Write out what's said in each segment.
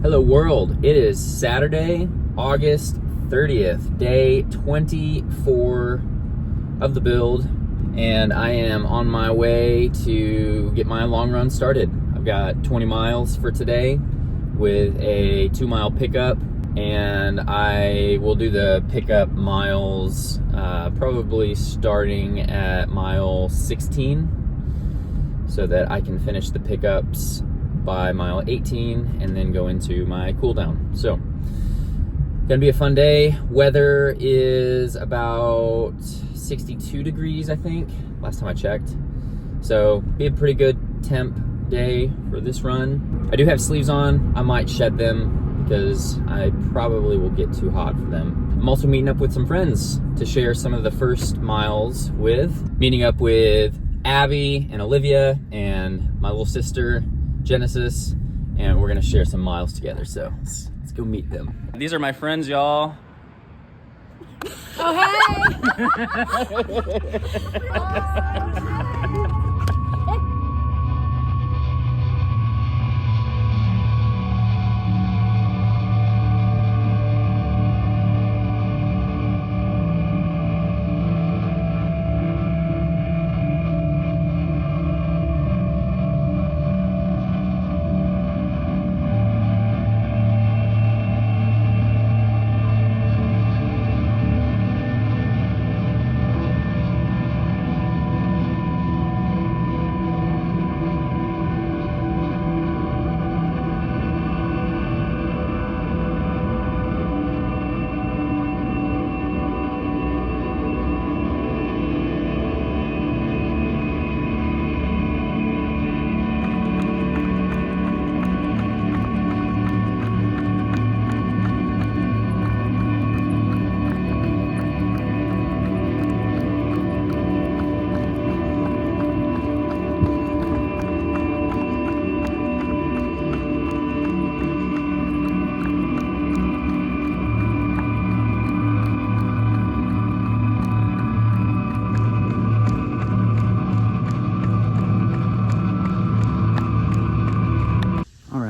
Hello world, it is Saturday, August 30th, day 24 of the build, and I am on my way to get my long run started. I've got 20 miles for today with a 2-mile pickup, and I will do the pickup miles probably starting at mile 16 so that I can finish the pickups by mile 18 and then go into my cool down. So gonna be a fun day. Weather is about 62 degrees, I think, last time I checked. So be a pretty good temp day for this run. I do have sleeves on. I might shed them because I probably will get too hot for them. I'm also meeting up with some friends to share some of the first miles with. Meeting up with Abby and Olivia and my little sister Genesis, and we're gonna share some miles together, so let's go meet them. These are my friends, y'all. Oh,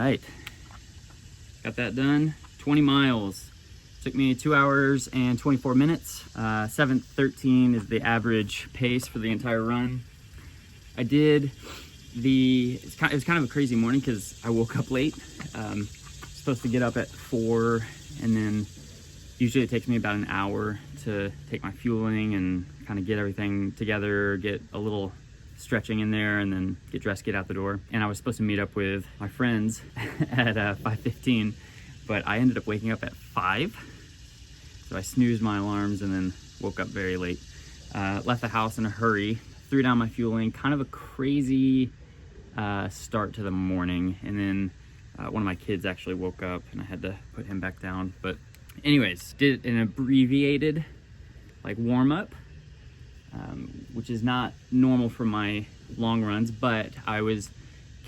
hey! Got that done. 20 miles. Took me 2 hours and 24 minutes. 7:13 is the average pace for the entire run. I did it was kind of a crazy morning because I woke up late. Supposed to get up at 4, and then usually it takes me about an hour to take my fueling and kind of get everything together, get a little stretching in there, and then get dressed, get out the door. And I was supposed to meet up with my friends at 5:15, but I ended up waking up at 5. So I snoozed my alarms and then woke up very late. Left the house in a hurry, threw down my fueling. Kind of a crazy start to the morning. And then one of my kids actually woke up and I had to put him back down. But anyways, did an abbreviated like warm up, which is not normal for my long runs, but I was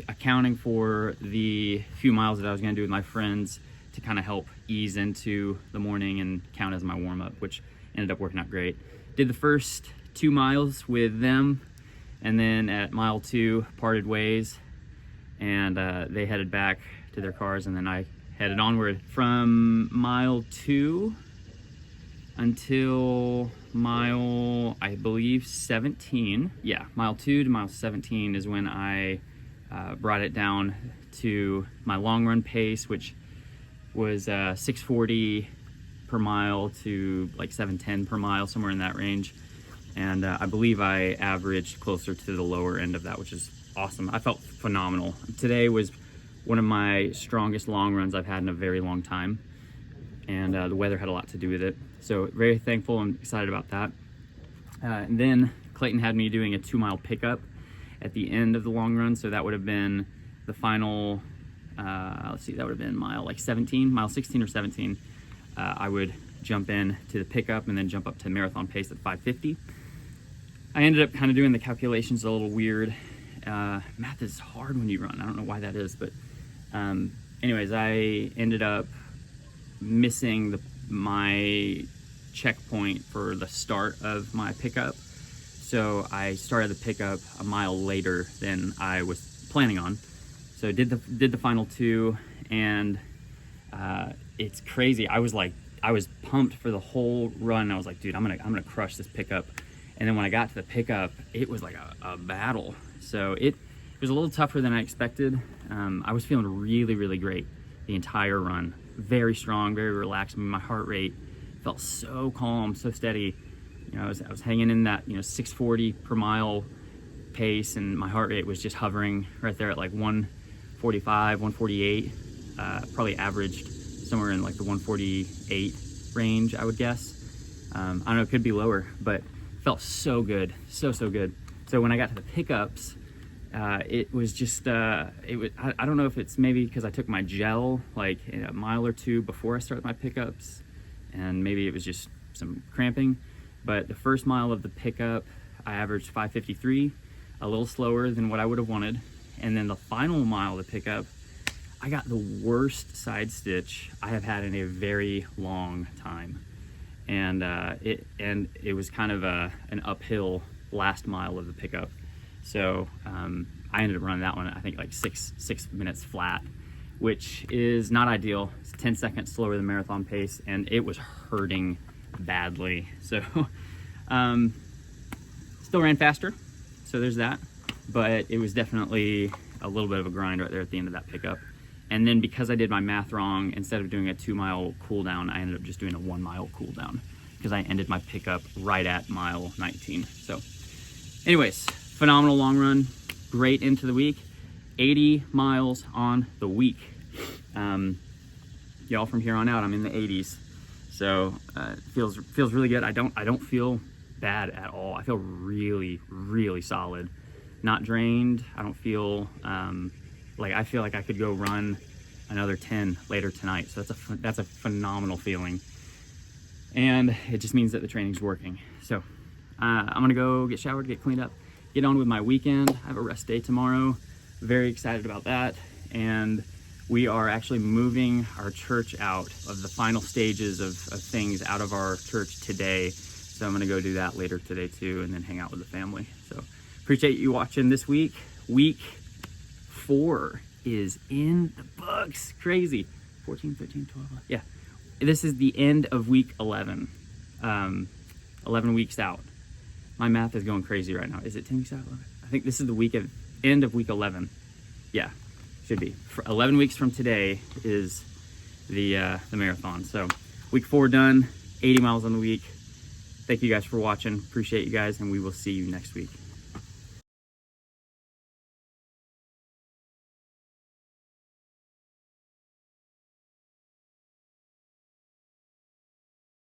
accounting for the few miles that I was gonna do with my friends to kind of help ease into the morning and count as my warm up, which ended up working out great. Did the first 2 miles with them, and then at mile 2 parted ways, and they headed back to their cars, and then I headed onward from mile 2 until mile, I believe, 17. Yeah, mile 2 to mile 17 is when I brought it down to my long run pace, which was 6:40 per mile to like 7:10 per mile, somewhere in that range. And I believe I averaged closer to the lower end of that, which is awesome. I felt phenomenal. Today was one of my strongest long runs I've had in a very long time, and the weather had a lot to do with it. So very thankful and excited about that. And then Clayton had me doing a 2-mile pickup at the end of the long run, so that would have been the final, let's see, that would have been mile 16 or 17. I would jump in to the pickup and then jump up to marathon pace at 5:50. I ended up kind of doing the calculations a little weird. Math is hard when you run. I don't know why that is, but anyways, I ended up missing my checkpoint for the start of my pickup. So I started the pickup a mile later than I was planning on. So did the final 2, and It's crazy. I was pumped for the whole run. I was like, dude, I'm gonna crush this pickup. And then when I got to the pickup, it was like a battle. So it was a little tougher than I expected. I was feeling really, really great the entire run. Very strong, very relaxed. I mean, my heart rate felt so calm, so steady. You know, I was hanging in that, 640 per mile pace, and my heart rate was just hovering right there at like 145, 148. Probably averaged somewhere in like the 148 range, I would guess. I don't know, it could be lower, but felt so good, so good. So when I got to the pickups, it was just, I don't know if it's maybe because I took my gel like a mile or two before I started my pickups, and maybe it was just some cramping, but the first mile of the pickup, I averaged 5:53, a little slower than what I would have wanted. And then the final mile of the pickup, I got the worst side stitch I have had in a very long time. And it was kind of an uphill last mile of the pickup. So I ended up running that one, I think like six minutes flat, which is not ideal. It's 10 seconds slower than marathon pace, and it was hurting badly. So still ran faster, so there's that. But it was definitely a little bit of a grind right there at the end of that pickup. And then because I did my math wrong, instead of doing a 2-mile cool down, I ended up just doing a 1-mile cool down because I ended my pickup right at mile 19. So anyways, phenomenal long run, great into the week. 80 miles on the week. Y'all, from here on out, I'm in the 80s. So it feels really good. I don't feel bad at all. I feel really, really solid. Not drained. I don't feel I feel like I could go run another 10 later tonight. So that's a phenomenal feeling, and it just means that the training's working. So I'm gonna go get showered, get cleaned up, get on with my weekend. I have a rest day tomorrow. Very excited about that. And we are actually moving our church out of the final stages of things out of our church today. So I'm gonna go do that later today too, and then hang out with the family. So appreciate you watching this week. Week 4 is in the books. Crazy. 14, 13, 12. Yeah. This is the end of week 11. 11 weeks out. My math is going crazy right now. Is it 10 weeks out? 11? I think this is the end of week 11. Yeah, should be. For 11 weeks from today is the marathon. So week 4 done, 80 miles on the week. Thank you guys for watching. Appreciate you guys, and we will see you next week.